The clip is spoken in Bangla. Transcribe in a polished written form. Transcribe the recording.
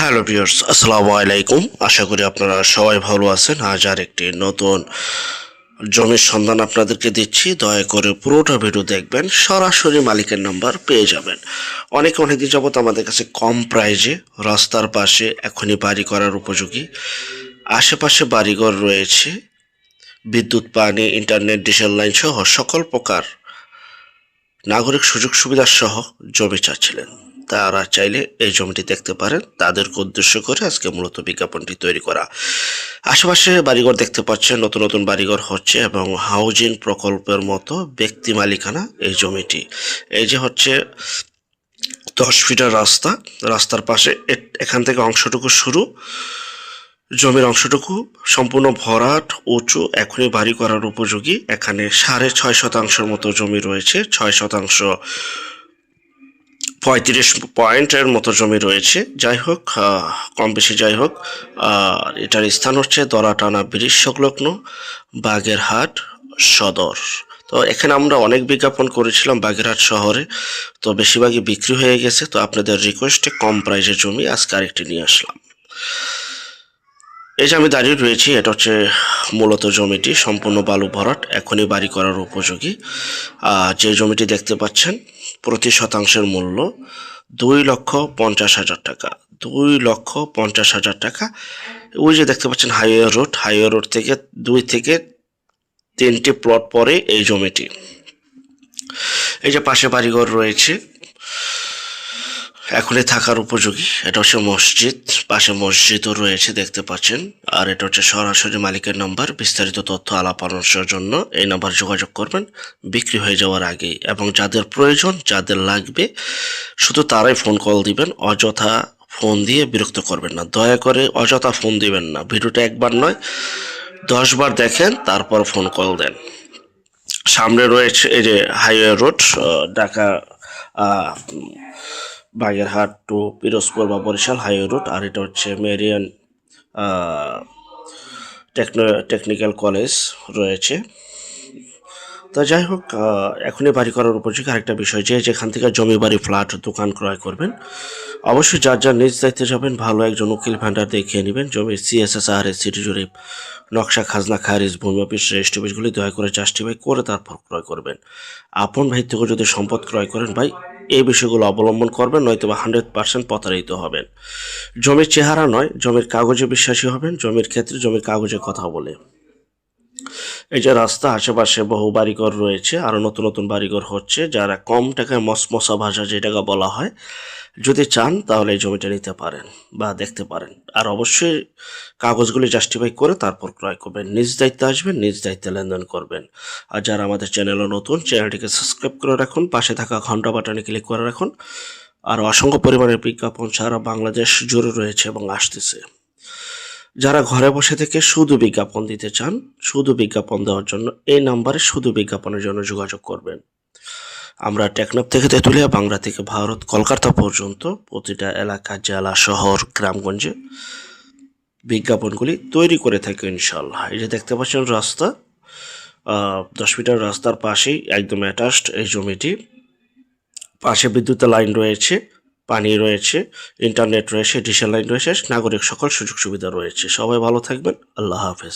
হ্যালো ভিউয়ার্স, আসসালামু আলাইকুম। আশা করি আপনারা সবাই ভালো আছেন। আজ আর একটি নতুন জমির সন্ধান আপনাদেরকে দিচ্ছি। দয়া করে পুরোটা ভিডিও দেখবেন, সরাসরি মালিকের নাম্বার পেয়ে যাবেন। অনেকদিন যাবত আমাদের কাছে কম প্রাইজে রাস্তার পাশে এখনই বাড়ি করার উপযোগী আশেপাশে বাড়িঘর রয়েছে। বিদ্যুৎ, পানি, ইন্টারনেট, ডিজেল লাইন সহ সকল প্রকার নাগরিক সুযোগ সুবিধা সহ জমি চাচ্ছিলেন। তারা চাইলে এই জমিটি দেখতে পারেন। তাদেরকে উদ্দেশ্য করে আজকে মূলত বিজ্ঞাপনটি তৈরি করা। আশেপাশে বাড়িঘর দেখতে পাচ্ছেন, নতুন বাড়িঘর হচ্ছে এবং হাউজিং প্রকল্পের মতো ব্যক্তি মালিকানা এই জমিটি। এই যে হচ্ছে 10 ফিটের রাস্তার পাশে এখান থেকে অংশটুকু শুরু, জমির অংশটুকু সম্পূর্ণ ভরাট, উঁচু, এখনই বাড়ি করার উপযোগী। এখানে 6.5% মতো জমি রয়েছে। 6% 35 পয়েন্টের মতো জমি রয়েছে। যাই হোক, কম বেশি যাই হোক, এটার স্থান হচ্ছে দরাটানা ব্রিজ সংলগ্ন বাগেরহাট সদর। তো এখানে আমরা অনেক বিজ্ঞাপন করেছিলাম বাগেরহাট শহরে, তো বেশিরভাগই বিক্রি হয়ে গেছে। তো আপনাদের রিকোয়েস্টে কম প্রাইসের জমি আজকে আরেকটি নিয়ে আসলাম। এই যে আমি দাঁড়িয়ে রয়েছি, এটা হচ্ছে মূলত জমিটি সম্পূর্ণ বালু ভরাট, এখনই বাড়ি করার উপযোগী। যে জমিটি দেখতে পাচ্ছেন, প্রতি শতাংশের মূল্য 2,50,000 টাকা। 2,50,000 টাকা। ওই যে দেখতে পাচ্ছেন হাইওয়ে রোড থেকে 2 থেকে 3টি প্লট পরে এই জমিটি। এই যে পাশে বাড়িঘর রয়েছে, এখনই থাকার উপযোগী। এটা হচ্ছে মসজিদ, পাশে মসজিদও রয়েছে দেখতে পাচ্ছেন। আর এটা হচ্ছে সরাসরি মালিকের নাম্বার। বিস্তারিত তথ্য আলাপ আলোচনার জন্য এই নাম্বার যোগাযোগ করবেন বিক্রি হয়ে যাওয়ার আগে। এবং যাদের প্রয়োজন, যাদের লাগবে, শুধু তারাই ফোন কল দিবেন। অযথা ফোন দিয়ে বিরক্ত করবেন না, দয়া করে অযথা ফোন দিবেন না। ভিডিওটা একবার নয় 10 বার দেখেন, তারপর ফোন কল দেন। সামনে রয়েছে এই যে highway road, Dhaka Bagerhat to Pirojpur বা বরিশাল হাইওয়ে রোড। আর এটা হচ্ছে মেরিয়ান টেকনিক্যাল কলেজ রয়েছে। তো যাই হোক, এখনই বাড়ি করার উপযোগী। আরেকটা বিষয়, যে যেখান থেকে জমি, বাড়ি, ফ্ল্যাট, দোকান ক্রয় করবেন, অবশ্যই যার নিজ দায়িত্বে যাবেন, ভালো একজন উকিল ভান্ডার দেখিয়ে নেবেন। জমির CSSR, সিটি জরিপ, নকশা, খাজনা খারিজ, ভূমি অফিস, রেজিস্ট্রি অফিসগুলি দয়া করে জাস্টিফাই করে তারপর ক্রয় করবেন। আপন ভাই থেকে যদি সম্পদ ক্রয় করেন ভাই, এই বিষয়গুলো অবলম্বন করবেন, নয়তো 100% প্রতারিত হবেন। জমির চেহারা নয়, জমির কাগজে বিশ্বাসী হবেন। জমির ক্ষেত্রে জমির কাগজে কথা বলে। এই যে রাস্তা, আশেপাশে বহু বাড়িঘর রয়েছে, আরো নতুন বাড়িঘর হচ্ছে। যারা কম টাকায় মশমশা ভাষা যেটাকে বলা হয়, যদি চান তাহলে এই জমিটা নিতে পারেন বা দেখতে পারেন। আর অবশ্যই কাগজগুলি জাস্টিফাই করে তারপর ক্রয় করবেন। নিজ দায়িত্বে আসবেন, নিজ দায়িত্বে লেনদেন করবেন। আর যারা আমাদের চ্যানেলে নতুন, চ্যানেলটিকে সাবস্ক্রাইব করে রাখুন, পাশে থাকা ঘন্টা বাটনে ক্লিক করে রাখুন। আর অসংখ্য পরিমাণের বিজ্ঞাপন সারা বাংলাদেশ জুড়ে রয়েছে এবং আসতেছে। যারা ঘরে বসে থেকে শুধু বিজ্ঞাপন দিতে চান, শুধু বিজ্ঞাপন দেওয়ার জন্য এই নাম্বারে শুধু বিজ্ঞাপনের জন্য যোগাযোগ করবেন। আমরা টেকনাফ থেকে তেঁতুলিয়া, বাংলা থেকে ভারত, কলকাতা পর্যন্ত প্রতিটা এলাকা, জেলা, শহর, গ্রামগঞ্জে বিজ্ঞাপনগুলি তৈরি করে থাকি ইনশাল্লাহ। এই যে দেখতে পাচ্ছেন রাস্তা, 10 মিটার রাস্তার পাশেই একদম অ্যাটাচড এই জমিটি। পাশে বিদ্যুতের লাইন রয়েছে, পানি রয়েছে, ইন্টারনেট রয়েছে, ডিজেল লাইন রয়েছে, নাগরিক সকল সুযোগ সুবিধা রয়েছে। সবাই ভালো থাকবেন। আল্লাহ হাফেজ।